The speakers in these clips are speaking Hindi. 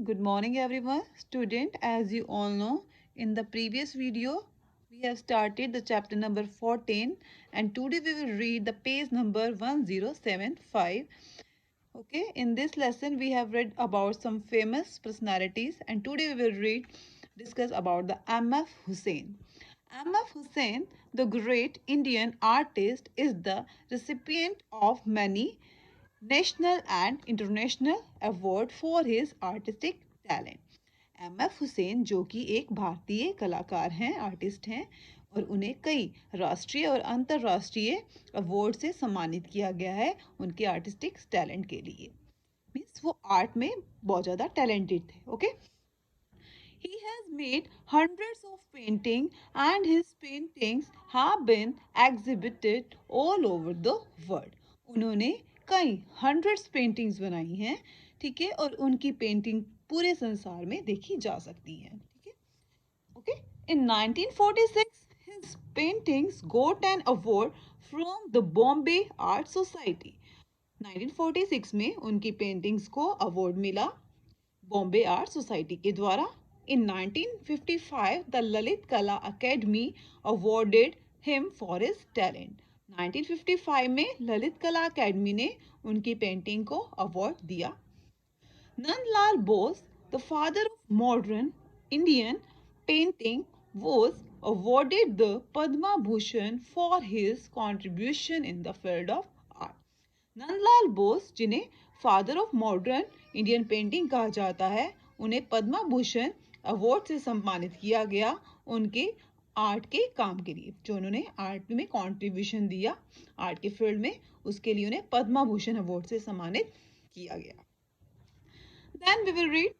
Good morning everyone. Student, as you all know, in the previous video, we have started the chapter number 14 and today we will read the page number 1075. Okay, in this lesson we have read about some famous personalities and today we will discuss about the M.F. Hussain. M.F. Hussain, the great Indian artist, is the recipient of many national and international award for his artistic talent. M F Husain जो कि एक भारतीय कलाकार हैं, आर्टिस्ट हैं और उन्हें कई राष्ट्रीय और अंतर्राष्ट्रीय अवार्ड से सम्मानित किया गया है उनके आर्टिस्टिक टैलेंट के लिए। मीन्स वो आर्ट में बहुत ज़्यादा टैलेंटेड थे। Okay, he has made hundreds of paintings and his paintings have been exhibited all over the world. उन्होंने कई हंड्रेड्स पेंटिंग्स बनाई हैं, ठीक है, और उनकी पेंटिंग पूरे संसार में देखी जा सकती हैं, ठीक है। Okay, in 1946 his paintings got an award from the Bombay Art Society. 1946 में उनकी पेंटिंग्स को अवार्ड मिला बॉम्बे आर्ट सोसाइटी के द्वारा। In 1955, the Lalit Kala Academy awarded him for his talent. 1955 में ललित कला अकेडमी ने उनकी पेंटिंग को अवार्ड दिया। Nandlal Bose, the father of modern Indian painting, was awarded the Padma Bhushan for his contribution in the field of art. Nandlal Bose, जिन्हें father of modern Indian painting कहा जाता है, उन्हें पद्मा भूषण अवार्ड से सम्मानित किया गया उनके आर्ट के काम के लिए, जो उन्होंने आर्ट में कंट्रीब्यूशन दिया आर्ट के फील्ड में, उसके लिए उन्हें पद्मा भूषण अवार्ड से सम्मानित किया गया। Then we will read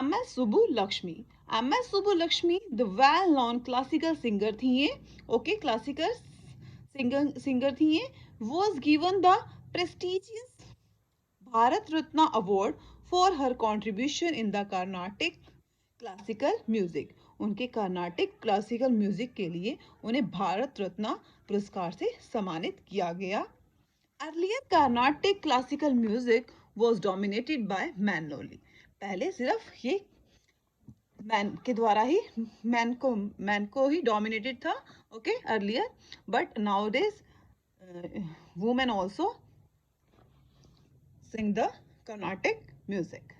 M.S. Subbulakshmi. M.S. Subbulakshmi, the well-known classical singer थी ये, okay, classical singer थी ये, was given the prestigious Bharat Ratna Award for her contribution in the Carnatic classical music. उनके कर्नाटिक क्लासिकल म्यूजिक के लिए उन्हें भारत रत्न पुरस्कार से सम्मानित किया गया। Earlier Carnatic classical music was dominated by man only. पहले सिर्फ ये मैन के द्वारा ही मैन को ही डोमिनेटेड था, okay, earlier, but now days women also sing the Carnatic music.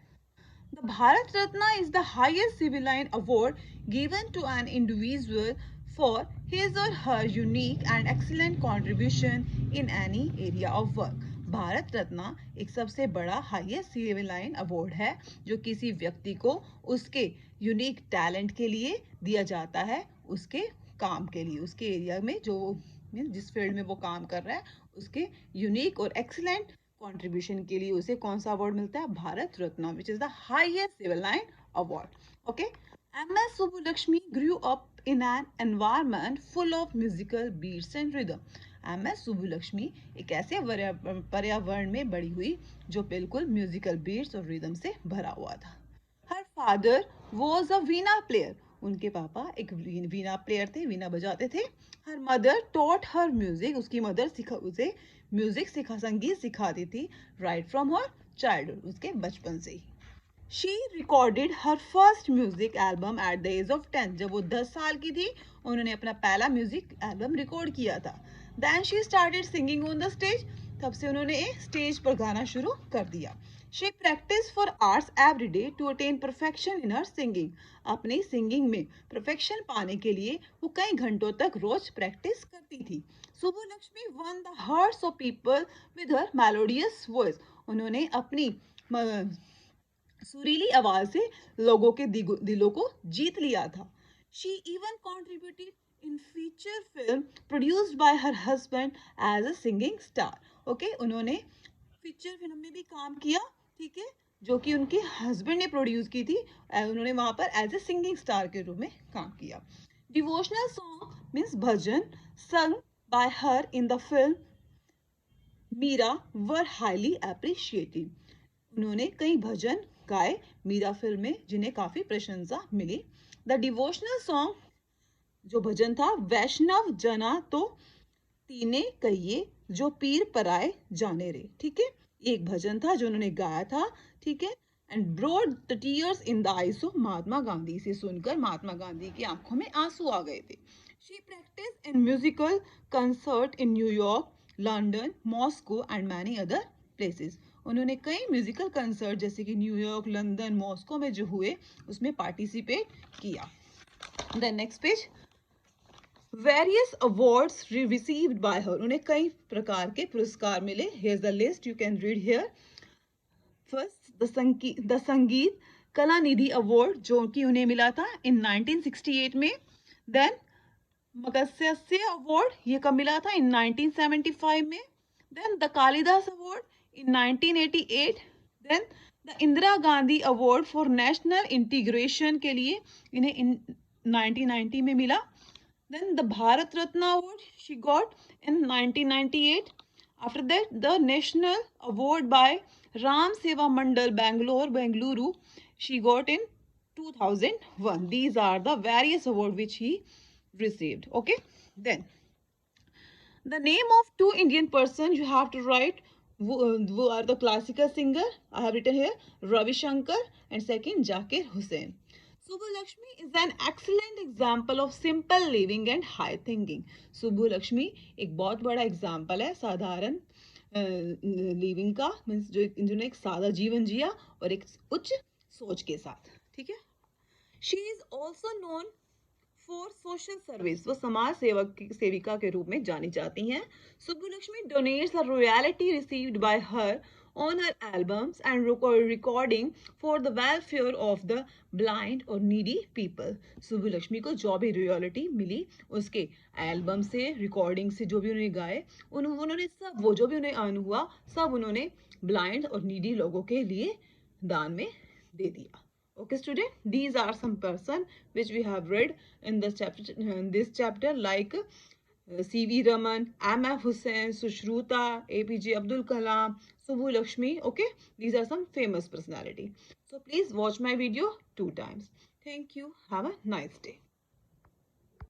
The Bharat Ratna is the highest civilian award given to an individual for his or her unique and excellent contribution in any area of work. Bharat Ratna एक सबसे बड़ा हाईएस्ट सिविलाइन अवार्ड है जो किसी व्यक्ति को उसके यूनिक टैलेंट के लिए दिया जाता है, उसके काम के लिए, उसके एरिया में जो जिस फील्ड में वो काम कर रहा है उसके यूनिक और एक्सीलेंट कंट्रीब्यूशन के लिए उसे कौन सा अवार्ड मिलता है? Bharat Ratna, which is the highest civil line award. Okay, MS. Subbulakshmi grew up in an environment full of musical beats and rhythm. MS. Subbulakshmi एक ऐसे पर्यावरण में बड़ी हुई जो बिल्कुल म्यूजिकल बीट्स और रिदम से भरा हुआ था। Her father was a Veena player. उनके पापा एक वीणा प्लेयर थे, वीणा बजाते थे। हर मदर टॉट हर म्यूजिक। उसकी मदर उसे म्यूजिक संगीत सिखाती थी राइट फ्रॉम हर चाइल्डहुड, उसके बचपन से ही। She recorded her first music album at the age of 10। जब वो 10 साल की थी उन्होंने अपना पहला म्यूजिक एल्बम रिकॉर्ड किया था। Then she started singing on the stage. तब से उन्होंने स्टेज पर गाना शुरू कर दिया। She practice for hours every day to attain perfection in her singing. अपनी सिंगिंग में परफेक्शन पाने के लिए वो कई घंटों तक रोज प्रैक्टिस करती थी। Subbulakshmi one the hearts of people with her melodious voice. उन्होंने अपनी सुरीली आवाज से लोगों के दिलों को जीत लिया था। She even contributed in feature film produced by her husband as a singing star. Okay, उन्होंने फीचर फिल्म में भी काम किया, ठीक है, जो कि उनके हस्बैंड ने प्रोड्यूस की थी। उन्होंने वहां पर एज ए सिंगिंग स्टार के रूप में काम किया। Devotional song means bhajan sung by her in the film Meera were highly appreciated. उन्होंने कई भजन गाए मीरा फिल्म में जिन्हें काफी प्रशंसा मिली। द डिवोशनल सॉन्ग जो भजन था, वैष्णव जना तो तीने कहिए जो पीर पराए जाने रे, ठीक है, एक भजन था जो उन्होंने गाया था, ठीक है, and brought the tears in the eyes of Mahatma Gandhi. इसे सुनकर महात्मा गांधी की आंखों में आंसू आ गए थे. She practiced in musical concert in New York, London, Moscow and many other places. उन्होंने कई म्यूजिकल कंसर्ट जैसे कि न्यूयॉर्क, लंदन, मॉस्को में जो हुए उसमें पार्टिसिपेट किया. The next page. Various awards received by her. उन्हें कई प्रकार के पुरस्कार मिले. Here's the list, you can read here. First, the संगीत कला निधि अवार्ड जो कि उन्हें मिला था in 1968 में. Then मगस्यस्य अवार्ड ये कब मिला था in 1975 में. Then the Kalidas award in 1988. Then the Indira Gandhi award for national integration के लिए इन्हें 1990 में मिला. Then the Bharat Ratna award she got in 1998. After that, the National Award by Ram Seva Mandal Bengaluru she got in 2001. These are the various awards which he received. Okay. Then the name of two Indian persons you have to write who are the classical singer. I have written here Ravi Shankar and second Zakir Hussain. Subbu-Lakshmi is an excellent example of simple living and high thinking. Subbu-Lakshmi एक बहुत बड़ा एग्जाम्पल है साधारण लिविंग का, मीन्स जो जिन्होंने एक सादा जीवन जिया और एक उच्च सोच के साथ. ठीक है. She is also known for social service. वो समाज सेविका के रूप में जानी जाती हैं. Subbu-Lakshmi donates the royalty received by her on her albums and recording for the welfare of the blind or needy people. Subbu-Lakshmi को जो भी रॉयल्टी मिली उसके एल्बम से, रिकॉर्डिंग से, जो भी उन्होंने गाए उन्होंने सब वो जो भी उन्हें अर्न हुआ सब उन्होंने ब्लाइंड और नीडी लोगों के लिए दान में दे दिया. Okay, student, these are some person which we have read in this chapter like C.V. Raman, M.F. Hussain, Sushruta, A.P.J. Abdul Kalam, Subbu-Lakshmi. Okay, these are some famous personality. So please watch my video 2 times. Thank you. Have a nice day.